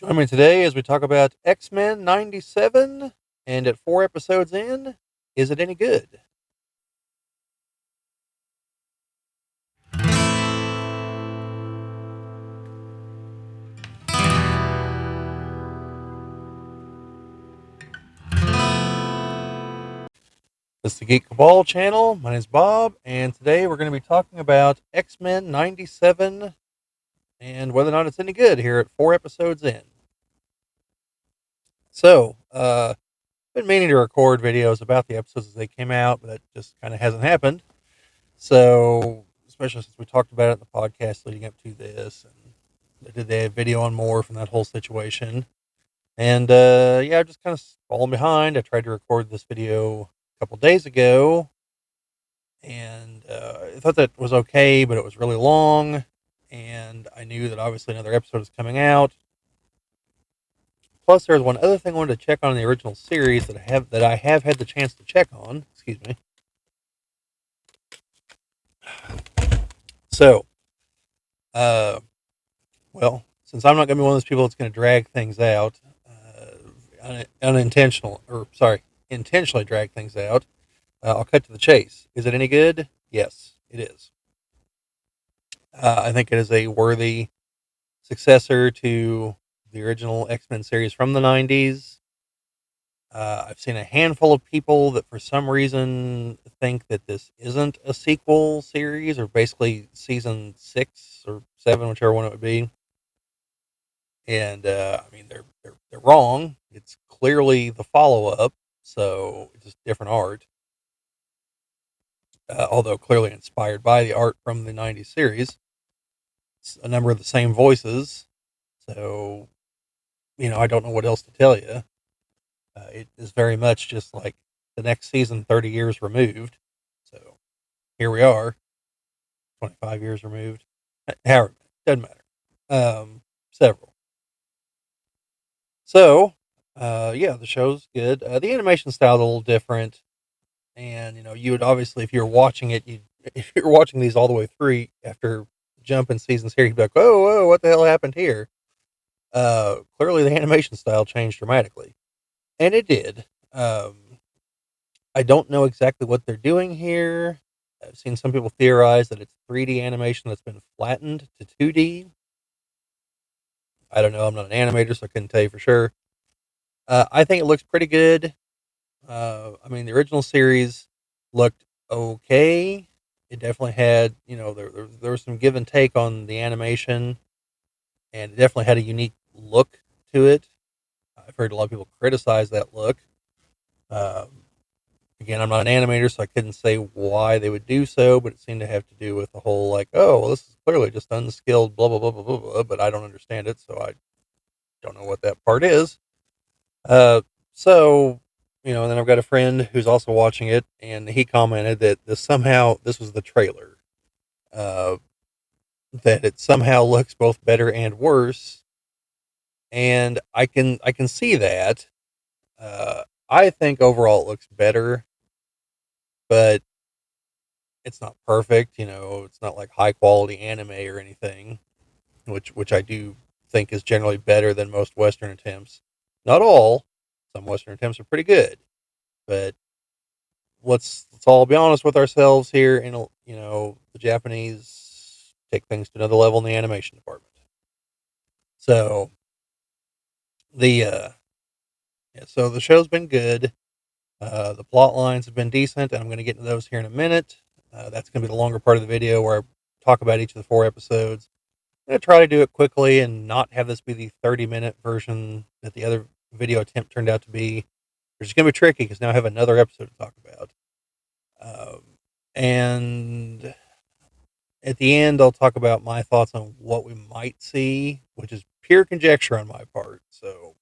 Join me today as we talk about X-Men 97, and at 4 episodes in, is it any good? This is the Geek Cabal channel. My name is Bob, and today we're going to be talking about X-Men 97 and whether or not it's any good here at 4 episodes in. So, been meaning to record videos about the episodes as they came out, but that just kind of hasn't happened. So, especially since we talked about it in the podcast leading up to this, and I did the video on more from that whole situation. And yeah, I'm just kind of falling behind. I tried to record this video a couple days ago, and I thought that was okay, but it was really long, and I knew that obviously another episode was coming out. Plus, there's one other thing I wanted to check on in the original series that I have had the chance to check on. Excuse me. So, uh, well, since I'm not going to be one of those people that's going to drag things out, intentionally drag things out. I'll cut to the chase. Is it any good? Yes, it is. I think it is a worthy successor to the original X-Men series from the 90s. I've seen a handful of people that for some reason think that this isn't a sequel series, or basically season 6 or 7, whichever one it would be. And I mean, they're wrong. It's clearly the follow up, so it's just different art. Although clearly inspired by the art from the 90s series. It's a number of the same voices. So, I don't know what else to tell you. It is very much just like the next season 30 years removed. So here we are, 25 years removed. However, doesn't matter. Several. So, yeah, the show's good. The animation style is a little different. And, you would obviously, if you're watching it, if you're watching these all the way through after jumping seasons here, you'd be like, whoa, whoa, what the hell happened here? Clearly the animation style changed dramatically. And it did. I don't know exactly what they're doing here. I've seen some people theorize that it's 3D animation that's been flattened to 2D. I don't know. I'm not an animator, so I couldn't tell you for sure. I think it looks pretty good. I mean, the original series looked okay. It definitely had, there was some give and take on the animation, and it definitely had a unique look to it. I've heard a lot of people criticize that look. Um, Again, I'm not an animator, so I couldn't say why they would do so, but it seemed to have to do with the whole, like, oh, well, this is clearly just unskilled, blah, blah, blah, blah, blah, blah, but I don't understand it, so I don't know what that part is. Uh, so, and then I've got a friend who's also watching it, and he commented that this was the trailer, uh, that it somehow looks both better and worse, and I can see that. I think overall it looks better, but it's not perfect. It's not like high quality anime or anything, which I do think is generally better than most Western attempts. Not all. Some Western attempts are pretty good, but let's all be honest with ourselves here. And the Japanese take things to another level in the animation department. So the yeah, so the show's been good. The plot lines have been decent, and I'm going to get into those here in a minute. That's going to be the longer part of the video where I talk about each of the 4 episodes. I'm going to try to do it quickly and not have this be the 30-minute version that the other video attempt turned out to be. Which is going to be tricky because now I have another episode to talk about. Um, and at the end, I'll talk about my thoughts on what we might see, which is pure conjecture on my part. So,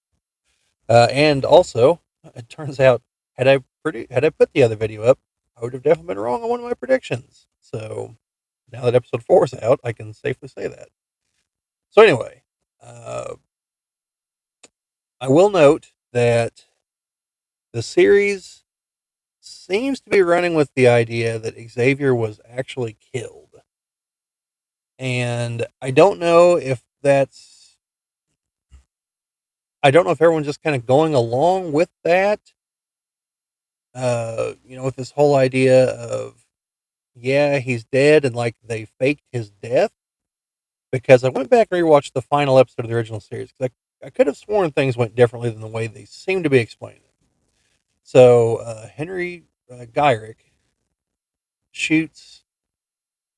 and also, it turns out had I put the other video up, I would have definitely been wrong on one of my predictions. So now that episode 4 is out, I can safely say that. So anyway, uh, I will note that the series seems to be running with the idea that Xavier was actually killed. And I don't know if that's I don't know if everyone's just kind of going along with that, with this whole idea of, yeah, he's dead, and like they faked his death. Because I went back and rewatched the final episode of the original series because I could have sworn things went differently than the way they seem to be explained. So Henry Gyrick shoots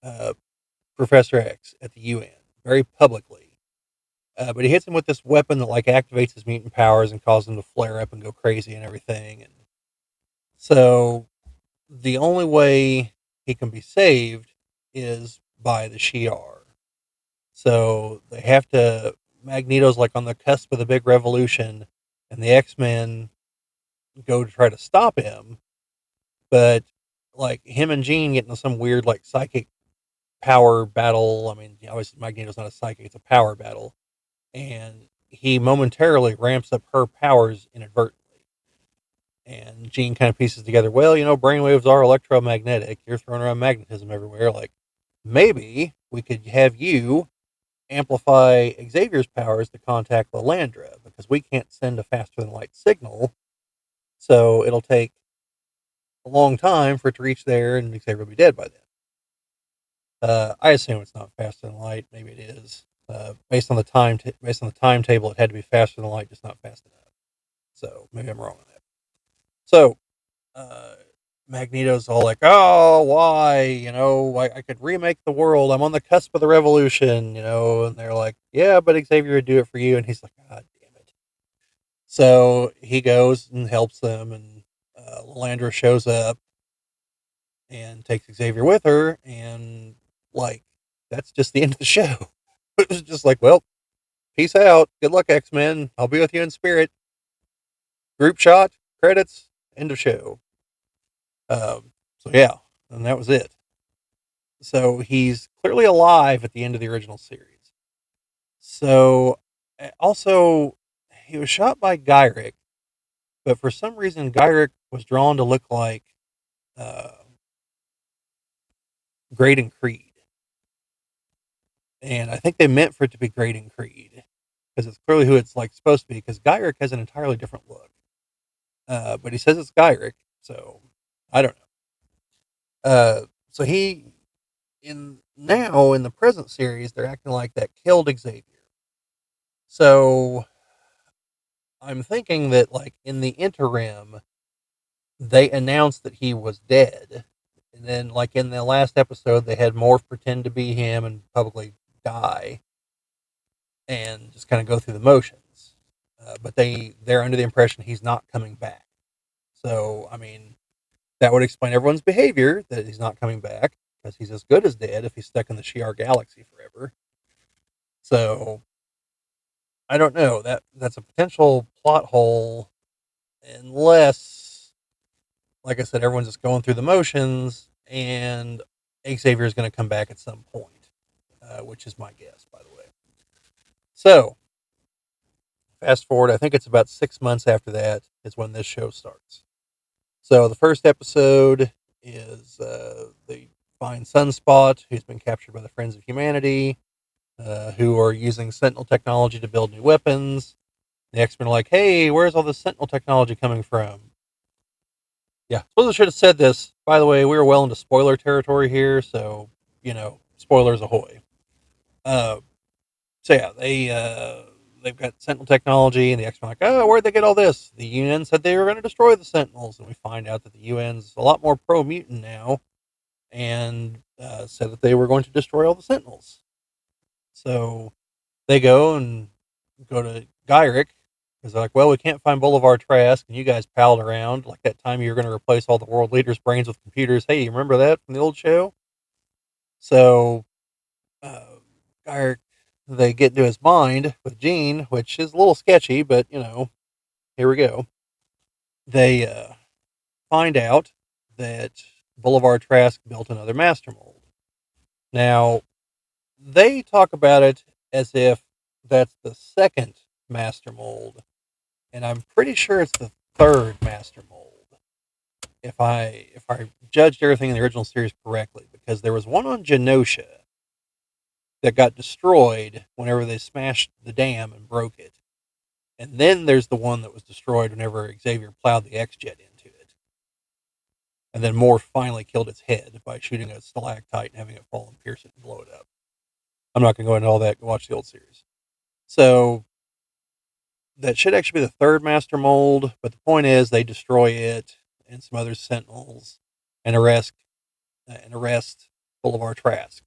uh, Professor X at the UN very publicly, but he hits him with this weapon that like activates his mutant powers and causes him to flare up and go crazy and everything. And so the only way he can be saved is by the Shi'ar. So they have to. Magneto's like on the cusp of the big revolution, and the X-Men go to try to stop him. But like him and Jean get into some weird like psychic power battle. I mean, obviously Magneto's not a psychic; it's a power battle, and he momentarily ramps up her powers inadvertently. And Jean kind of pieces together, well, brainwaves are electromagnetic. You're throwing around magnetism everywhere. Like, maybe we could have you amplify Xavier's powers to contact Lalandra because we can't send a faster than light signal. So it'll take a long time for it to reach there, and Xavier will be dead by then. I assume it's not faster than light. Maybe it is. Based on the timetable, it had to be faster than light, just not fast enough. So maybe I'm wrong on that. So uh, Magneto's all like, "Oh, why? I could remake the world. I'm on the cusp of the revolution." And they're like, "Yeah, but Xavier would do it for you." And he's like, "God damn it!" So he goes and helps them, and Landra shows up and takes Xavier with her, and like that's just the end of the show. It was just like, well, peace out. Good luck, X-Men. I'll be with you in spirit. Group shot, credits, end of show. So yeah, and that was it. So he's clearly alive at the end of the original series. So also, he was shot by Gyrick, but for some reason, Gyrick was drawn to look like uh, Graydon Creed, and I think they meant for it to be Graydon Creed because it's clearly who it's like supposed to be. Because Gyrick has an entirely different look, but he says it's Gyrick, so I don't know. So he in the present series, they're acting like that killed Xavier. So I'm thinking that like in the interim, they announced that he was dead, and then like in the last episode, they had Morph pretend to be him and publicly die, and just kind of go through the motions. But they're under the impression he's not coming back. So I mean, that would explain everyone's behavior that he's not coming back because he's as good as dead if he's stuck in the Shi'ar galaxy forever. So I don't know, that's a potential plot hole unless, like I said, everyone's just going through the motions and Xavier is going to come back at some point, which is my guess, by the way. So fast forward, I think it's about 6 months after that is when this show starts. So the first episode is they find Sunspot, who's been captured by the Friends of Humanity, who are using Sentinel technology to build new weapons. The X-Men are like, hey, where's all this Sentinel technology coming from? Yeah, suppose I should have said this. By the way, we were well into spoiler territory here, so, spoilers ahoy. Uh, so yeah, they've got Sentinel technology, and the X-Men are like, oh, where'd they get all this? The UN said they were going to destroy the Sentinels, and we find out that the UN's a lot more pro-mutant now, and said that they were going to destroy all the Sentinels. So they go to Gyrick because they're like, well, we can't find Boulevard Trask, and you guys palled around like that time you were going to replace all the world leaders' brains with computers. Hey, you remember that from the old show? So uh, Gyrick, they get into his mind with Jean, which is a little sketchy, but here we go. They find out that Boulevard Trask built another master mold. Now, they talk about it as if that's the second master mold, and I'm pretty sure it's the third master mold. If I judged everything in the original series correctly, because there was one on Genosha that got destroyed whenever they smashed the dam and broke it, And then there's the one that was destroyed whenever Xavier plowed the X Jet into it. And then Morph finally killed its head by shooting a stalactite and having it fall and pierce it and blow it up. I'm not going to go into all that. Go watch the old series. So that should actually be the third Master Mold, but the point is they destroy it and some other Sentinels and arrest Boulevard Trask.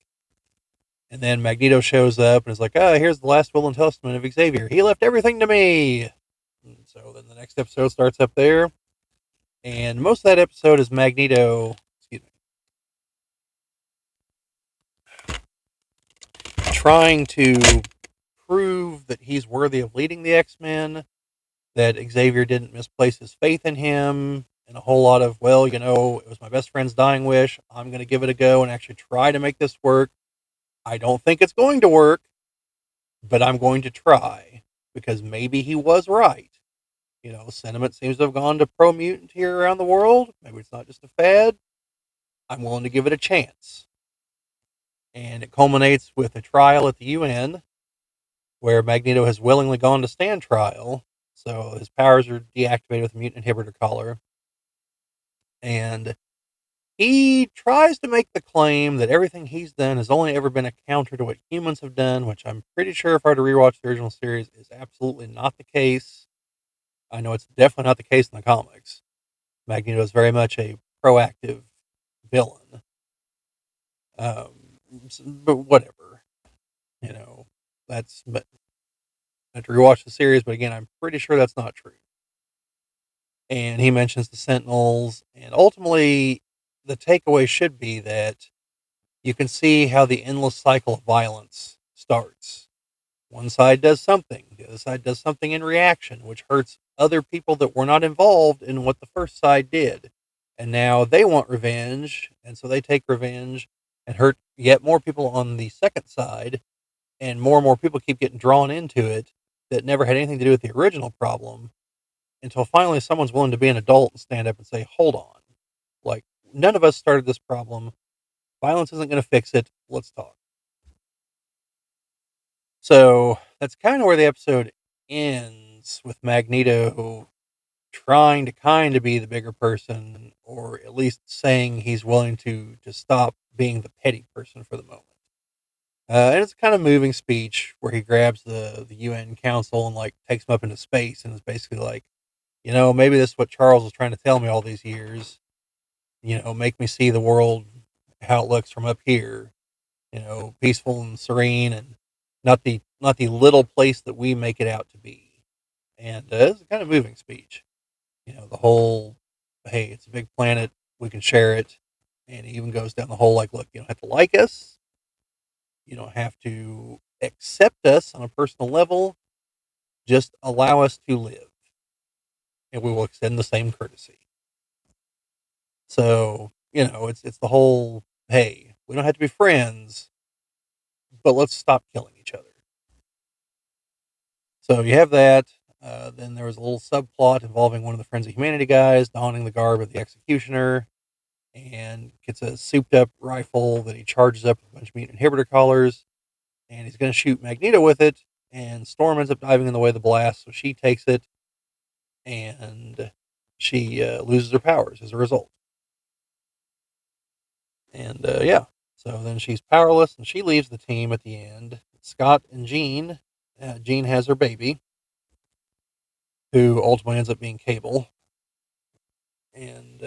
And then Magneto shows up and is like, "Oh, here's the last will and testament of Xavier. He left everything to me." And so then the next episode starts up there, and most of that episode is Magneto, excuse me, trying to prove that he's worthy of leading the X-Men, that Xavier didn't misplace his faith in him, and a whole lot of, well, it was my best friend's dying wish. I'm going to give it a go and actually try to make this work. I don't think it's going to work, but I'm going to try because maybe he was right. Sentiment seems to have gone to pro mutant here around the world. Maybe it's not just a fad. I'm willing to give it a chance. And it culminates with a trial at the UN where Magneto has willingly gone to stand trial. So his powers are deactivated with a mutant inhibitor collar. And he tries to make the claim that everything he's done has only ever been a counter to what humans have done, which I'm pretty sure if I were to rewatch the original series is absolutely not the case. I know it's definitely not the case in the comics. Magneto is very much a proactive villain. But whatever, you know, but I have to rewatch the series, but again, I'm pretty sure that's not true. And he mentions the Sentinels, and ultimately, the takeaway should be that you can see how the endless cycle of violence starts. One side does something, the other side does something in reaction, which hurts other people that were not involved in what the first side did. And now they want revenge, and so they take revenge and hurt yet more people on the second side, and more people keep getting drawn into it that never had anything to do with the original problem until finally someone's willing to be an adult and stand up and say, hold on. Like, none of us started this problem. Violence isn't going to fix it. Let's talk. So that's kind of where the episode ends, with Magneto trying to kind of be the bigger person, or at least saying he's willing to stop being the petty person for the moment. And it's a kind of moving speech where he grabs the UN Council and like takes them up into space and is basically like, maybe this is what Charles was trying to tell me all these years. Make me see the world how it looks from up here. Peaceful and serene, and not the little place that we make it out to be. And it's a kind of moving speech. The whole, hey, it's a big planet, we can share it, and he even goes down the whole like, look, you don't have to like us, you don't have to accept us on a personal level, just allow us to live, and we will extend the same courtesy. So it's the whole, hey, we don't have to be friends, but let's stop killing each other. So you have that. Then there was a little subplot involving one of the Friends of Humanity guys donning the garb of the executioner and gets a souped up rifle that he charges up with a bunch of mutant inhibitor collars, and he's going to shoot Magneto with it. And Storm ends up diving in the way of the blast, so she takes it, and she loses her powers as a result. And yeah, so then she's powerless, and she leaves the team at the end. Scott and Jean. Jean has her baby, who ultimately ends up being Cable. And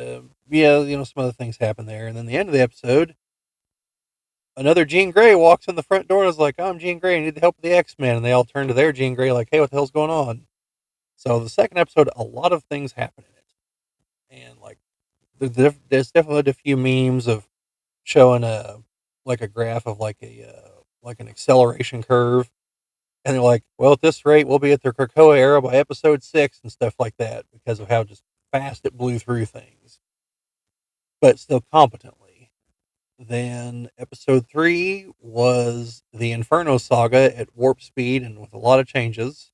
yeah, some other things happen there. And then the end of the episode, another Jean Grey walks in the front door and is like, oh, I'm Jean Grey, I need the help of the X-Men. And they all turn to their Jean Grey like, hey, what the hell's going on? So the second episode, a lot of things happen in it. And like, there's definitely a few memes of showing a graph of like an acceleration curve. And they're like, well, at this rate, we'll be at the Krakoa era by episode 6 and stuff like that because of how just fast it blew through things, but still competently. Then episode 3 was the Inferno saga at warp speed and with a lot of changes.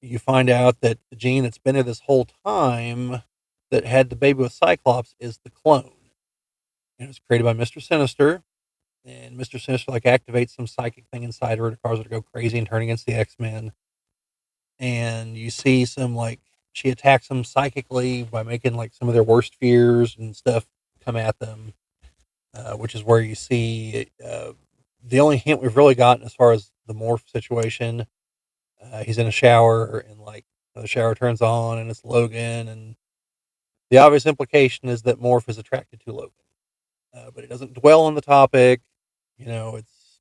You find out that the Jean that's been there this whole time that had the baby with Cyclops is the clone. And it was created by Mr. Sinister. And Mr. Sinister like activates some psychic thing inside her to cause her to go crazy and turn against the X-Men. and you see some like she attacks them psychically by making like some of their worst fears and stuff come at them, which is where you see the only hint we've really gotten as far as the morph situation. He's in a shower and like the shower turns on and it's Logan, and the obvious implication is that Morph is attracted to Logan, but it doesn't dwell on the topic. It's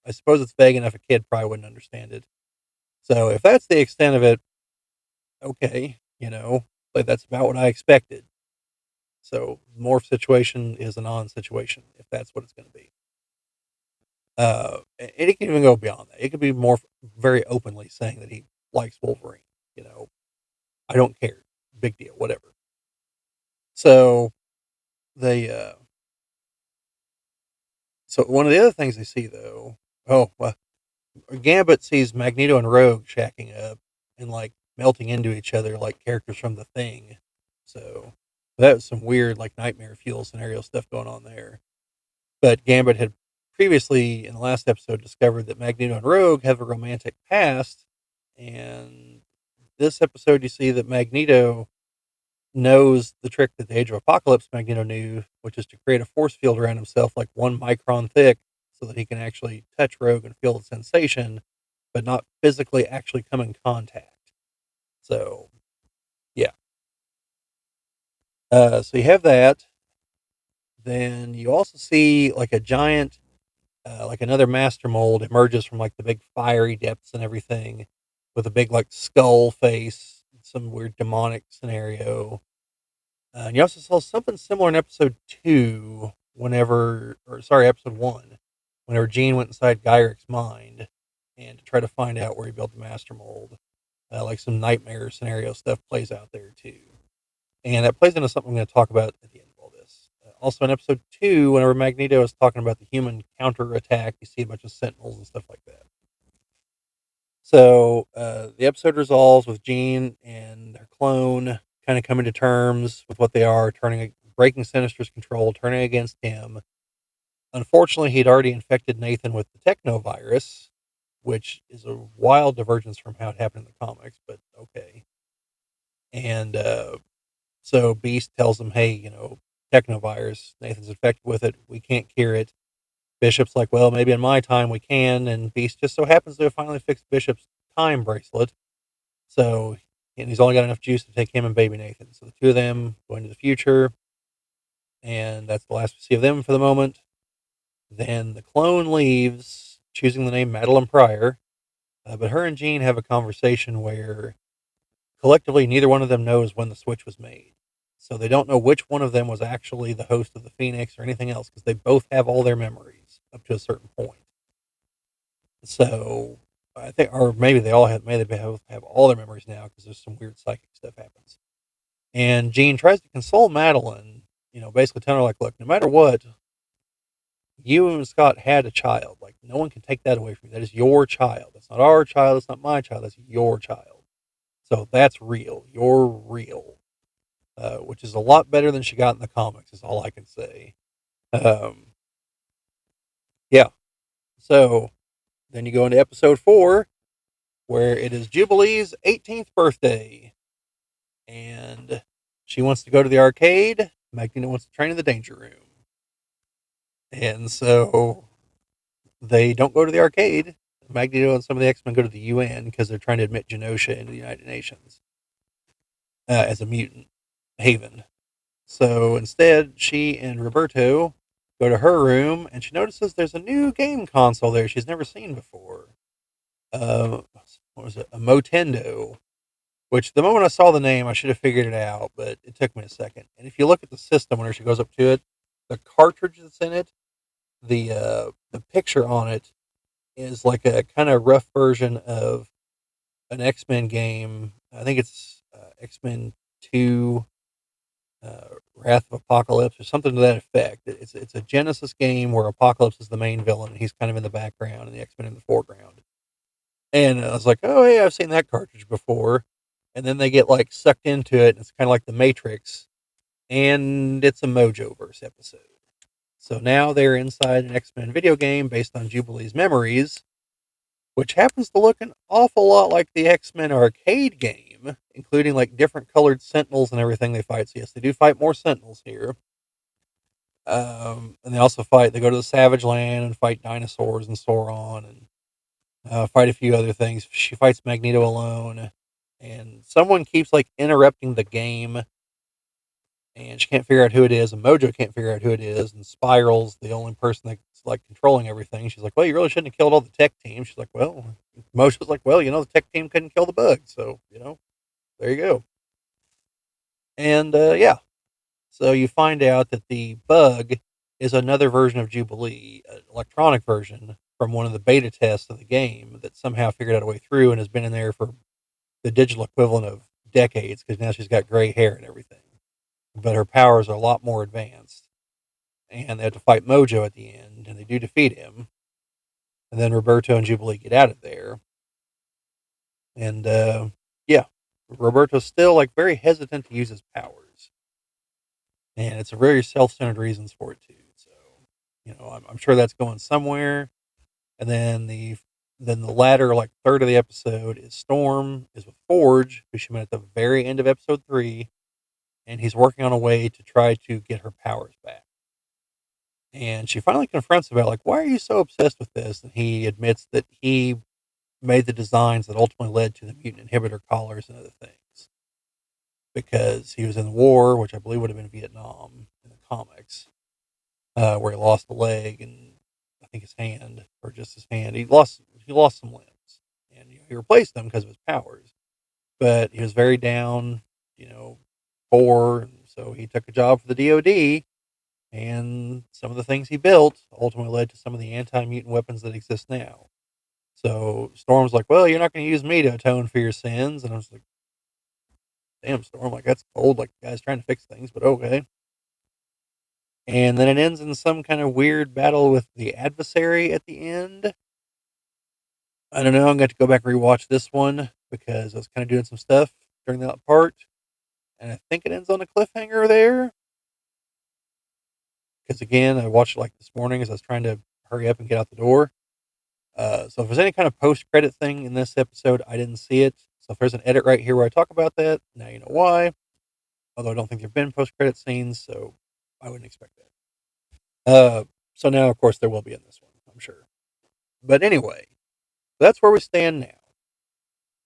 I suppose it's vague enough a kid probably wouldn't understand it. So if that's the extent of it, okay, but that's about what I expected. So Morph situation is a non-situation if that's what it's going to be. It can even go beyond that. It could be Morph very openly saying that he likes Wolverine. You know, I don't care. Big deal. Whatever. So they so one of the other things they see though, Gambit sees Magneto and Rogue shacking up and like melting into each other like characters from the Thing. So that was some weird like nightmare fuel scenario stuff going on there. But Gambit had previously in the last episode discovered that Magneto and Rogue have a romantic past, and this episode you see that Magneto knows the trick that the Age of Apocalypse Magneto knew, which is to create a force field around himself like 1 micron thick so that he can actually touch Rogue and feel the sensation, but not physically actually come in contact. So, yeah. So you have that. Then you also see like a giant, like another master mold emerges from like the big fiery depths and everything with a big like skull face, some weird demonic scenario. And you also saw something similar in episode 2, episode 1, whenever Jean went inside Gyric's mind and to try to find out where he built the master mold. Like some nightmare scenario stuff plays out there too. And that plays into something I'm going to talk about at the end of all this. Also in episode 2, whenever Magneto is talking about the human counterattack, you see a bunch of sentinels and stuff like that. So the episode resolves with Jean and her clone kind of coming to terms with what they are, breaking Sinister's control, turning against him. Unfortunately, he'd already infected Nathan with the technovirus, which is a wild divergence from how it happened in the comics, but okay. And so Beast tells him, hey, technovirus, Nathan's infected with it. We can't cure it. Bishop's like, well, maybe in my time we can. And Beast just so happens to have finally fixed Bishop's time bracelet. So, and he's only got enough juice to take him and baby Nathan. So the two of them go into the future. And that's the last we see of them for the moment. Then the clone leaves, choosing the name Madeline Pryor. But her and Jean have a conversation where collectively neither one of them knows when the switch was made. So they don't know which one of them was actually the host of the Phoenix or anything else because they both have all their memories up to a certain point. So I think, or maybe maybe they both have all their memories now because there's some weird psychic stuff happens. And Jean tries to console Madeline, basically telling her like, look, no matter what, you and Scott had a child. Like no one can take that away from you. That is your child. That's not our child. That's not my child. That's your child. So that's real. You're real. Which is a lot better than she got in the comics, is all I can say. Um, yeah. So then you go into episode 4, where it is Jubilee's 18th birthday, and she wants to go to the arcade. Magneto wants to train in the danger room. And so they don't go to the arcade. Magneto and some of the X-Men go to the UN because they're trying to admit Genosha into the United Nations as a mutant haven. So instead, she and Roberto go to her room, and she notices there's a new game console there she's never seen before. What was it? A Motendo. Which the moment I saw the name, I should have figured it out, but it took me a second. And if you look at the system whenever she goes up to it, the cartridge that's in it, the picture on it is like a kind of rough version of an X-Men game. I think it's X-Men 2, Wrath of Apocalypse or something to that effect. It's a Genesis game where Apocalypse is the main villain and he's kind of in the background and the X-Men in the foreground. And I was like, oh hey, I've seen that cartridge before. And then they get like sucked into it. And it's kind of like the Matrix, and it's a Mojoverse episode. So now they're inside an X-Men video game based on Jubilee's memories. which happens to look an awful lot like the X-Men arcade game, including like different colored Sentinels and everything they fight. So yes, they do fight more Sentinels here. And they also fight. They go to the Savage Land and fight dinosaurs and Sauron, and fight a few other things. She fights Magneto alone, and someone keeps like interrupting the game, and she can't figure out who it is, and Mojo can't figure out who it is, and Spiral's the only person that's like controlling everything. She's like, "Well, you really shouldn't have killed all the tech team." She's like, "Well," Mojo's like, "Well, the tech team couldn't kill the bug, so there you go." And yeah, so you find out that the bug is another version of Jubilee, an electronic version from one of the beta tests of the game that somehow figured out a way through and has been in there for the digital equivalent of decades because now she's got gray hair and everything. But her powers are a lot more advanced. And they have to fight Mojo at the end, and they do defeat him. And then Roberto and Jubilee get out of there. And yeah, Roberto's still like very hesitant to use his powers. And it's a very self-centered reasons for it too. So, I'm sure that's going somewhere. And then the latter like third of the episode is Storm is with Forge, who she met at the very end of episode 3, and he's working on a way to try to get her powers back. And she finally confronts him about like, why are you so obsessed with this? And he admits that he made the designs that ultimately led to the mutant inhibitor collars and other things because he was in the war, which I believe would have been Vietnam in the comics, where he lost a leg and I think his hand, or just his hand. He lost some limbs, and he replaced them because of his powers. But he was very down, you know, poor, and so he took a job for the DoD. And some of the things he built ultimately led to some of the anti-mutant weapons that exist now. So Storm's like, "Well, you're not going to use me to atone for your sins," and I was like, "Damn, Storm! Like that's bold. Like the guy's trying to fix things, but okay." And then it ends in some kind of weird battle with the adversary at the end. I don't know. I'm going to go back and rewatch this one because I was kind of doing some stuff during that part, and I think it ends on a cliffhanger there. Because again, I watched it like this morning as I was trying to hurry up and get out the door. So if there's any kind of post-credit thing in this episode, I didn't see it. So if there's an edit right here where I talk about that, now you know why. Although I don't think there've been post-credit scenes, so I wouldn't expect that. So now, of course, there will be in this one, I'm sure. But anyway, that's where we stand now.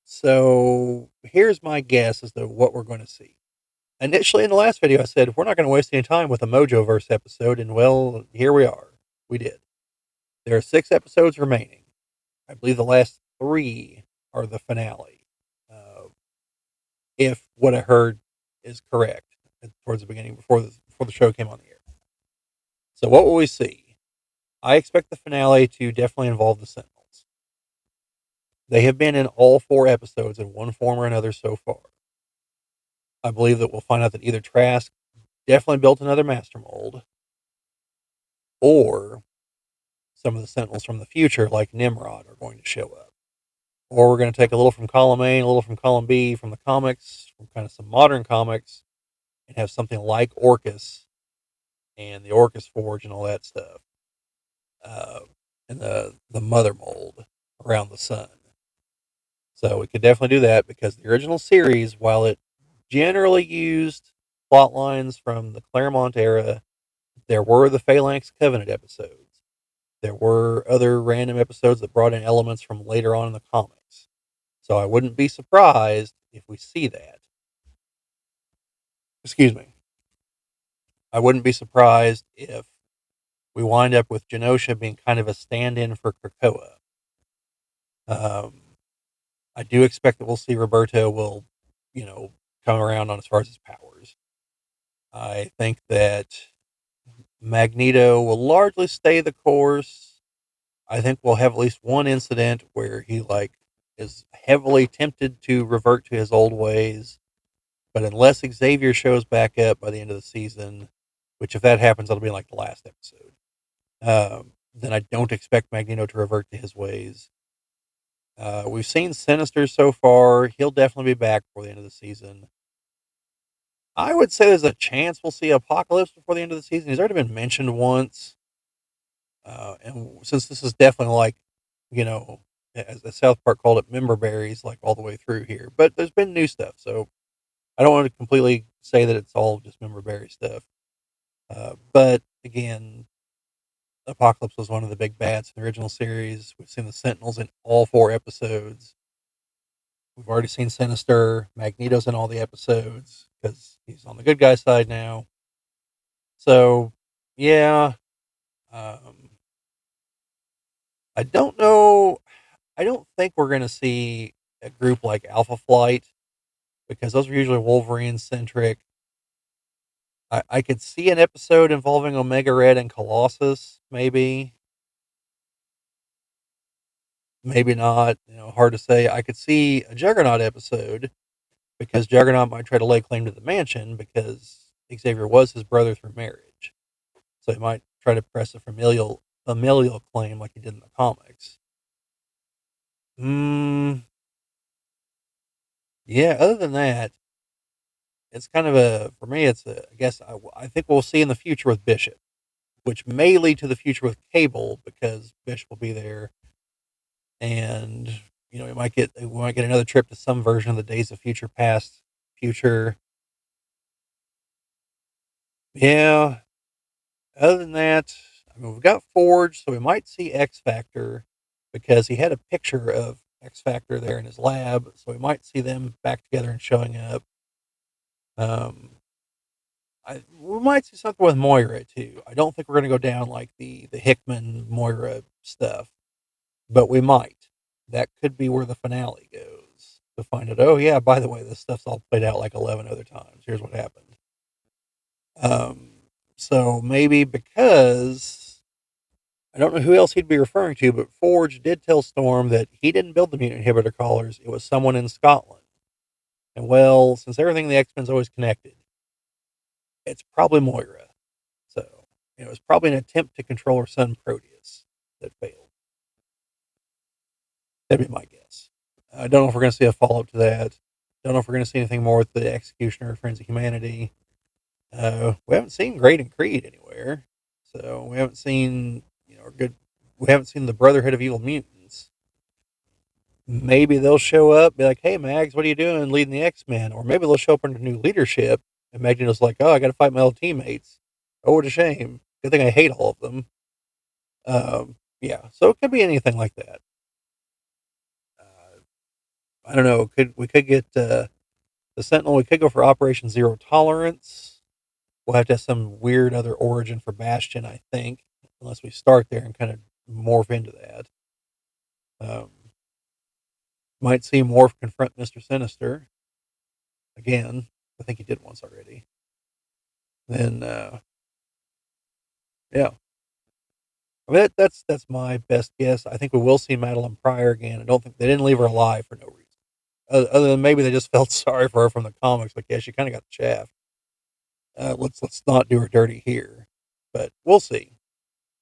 So here's my guess as to what we're going to see. Initially, in the last video, I said we're not going to waste any time with a Mojoverse episode, and well, here we are. We did. There are 6 episodes remaining. I believe the last 3 are the finale. If what I heard is correct towards the beginning before the show came on the air. So what will we see? I expect the finale to definitely involve the Sentinels. They have been in all 4 episodes in one form or another so far. I believe that we'll find out that either Trask definitely built another master mold, or some of the Sentinels from the future, like Nimrod, are going to show up. Or we're going to take a little from column A, a little from column B, from the comics, from kind of some modern comics, and have something like Orcus and the Orcus Forge and all that stuff, uh, and the Mother Mold around the sun. So we could definitely do that because the original series, while it generally used plot lines from the Claremont era, there were the Phalanx Covenant episodes. There were other random episodes that brought in elements from later on in the comics. So I wouldn't be surprised if we see that. Excuse me. I wouldn't be surprised if we wind up with Genosha being kind of a stand-in for Krakoa. Um, I do expect that we'll see Roberto will, come around on as far as his powers. I think that Magneto will largely stay the course. I think we'll have at least one incident where he like is heavily tempted to revert to his old ways. But unless Xavier shows back up by the end of the season, which if that happens, that'll be like the last episode. Then I don't expect Magneto to revert to his ways. We've seen Sinister so far. He'll definitely be back before the end of the season. I would say there's a chance we'll see Apocalypse before the end of the season. He's already been mentioned once. And since this is definitely like, you know, as South Park called it, member berries, like all the way through here. But there's been new stuff, so I don't want to completely say that it's all just member berry stuff. But again, Apocalypse was one of the big bads in the original series. We've seen the Sentinels in all four episodes. We've already seen Sinister. Magneto's in all the episodes because he's on the good guy side now. So, yeah, um, I don't know. I don't think we're going to see a group like Alpha Flight because those are usually Wolverine centric. I could see an episode involving Omega Red and Colossus, maybe, maybe not. Hard to say. I could see a Juggernaut episode because Juggernaut might try to lay claim to the mansion because Xavier was his brother through marriage, so he might try to press a familial claim like he did in the comics. Mm, yeah. Other than that, it's kind of a for me. It's a I guess I think we'll see in the future with Bishop, which may lead to the future with Cable because Bishop will be there, and we might get another trip to some version of the Days of Future Past future. Yeah. Other than that, I mean, we've got Forge, so we might see X Factor because he had a picture of X Factor there in his lab, so we might see them back together and showing up. Um, we might see something with Moira too. I don't think we're going to go down like the Hickman Moira stuff, but we might. That could be where the finale goes to find out. Oh yeah, by the way, this stuff's all played out like 11 other times. Here's what happened. Um, so maybe because I don't know who else he'd be referring to, but Forge did tell Storm that he didn't build the mutant inhibitor collars. It was someone in Scotland. And well, since everything in the X Men's always connected, it's probably Moira. So, it was probably an attempt to control her son Proteus that failed. That'd be my guess. I don't know if we're going to see a follow up to that. Don't know if we're going to see anything more with the Executioner, Friends of Humanity. We haven't seen Great and Creed anywhere, so we haven't seen good. We haven't seen the Brotherhood of Evil Mutants. Maybe they'll show up, be like, "Hey, Mags, what are you doing leading the X Men?" Or maybe they'll show up under new leadership, and Magneto's like, "Oh, I got to fight my old teammates. Oh, what a shame. Good thing I hate all of them." Yeah, so it could be anything like that. I don't know. We could get the Sentinel? We could go for Operation Zero Tolerance. We'll have to have some weird other origin for Bastion, I think, unless we start there and kind of morph into that. Um, might see Morph confront Mr. Sinister again. I think he did once already. Then, yeah, I mean that's my best guess. I think we will see Madeline Pryor again. I don't think they didn't leave her alive for no reason, other than maybe they just felt sorry for her from the comics. Like, yeah, she kind of got the shaft. Let's not do her dirty here, but we'll see.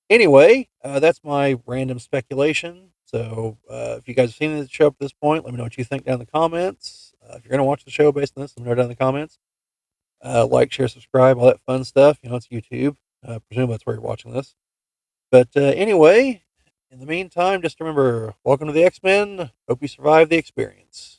Anyway, that's my random speculation. So if you guys have seen the show up to this point, let me know what you think down in the comments. If you're going to watch the show based on this, let me know down in the comments. Like, share, subscribe, all that fun stuff. It's YouTube. Presume that's where you're watching this. But anyway, in the meantime, just remember, welcome to the X Men. Hope you survive the experience.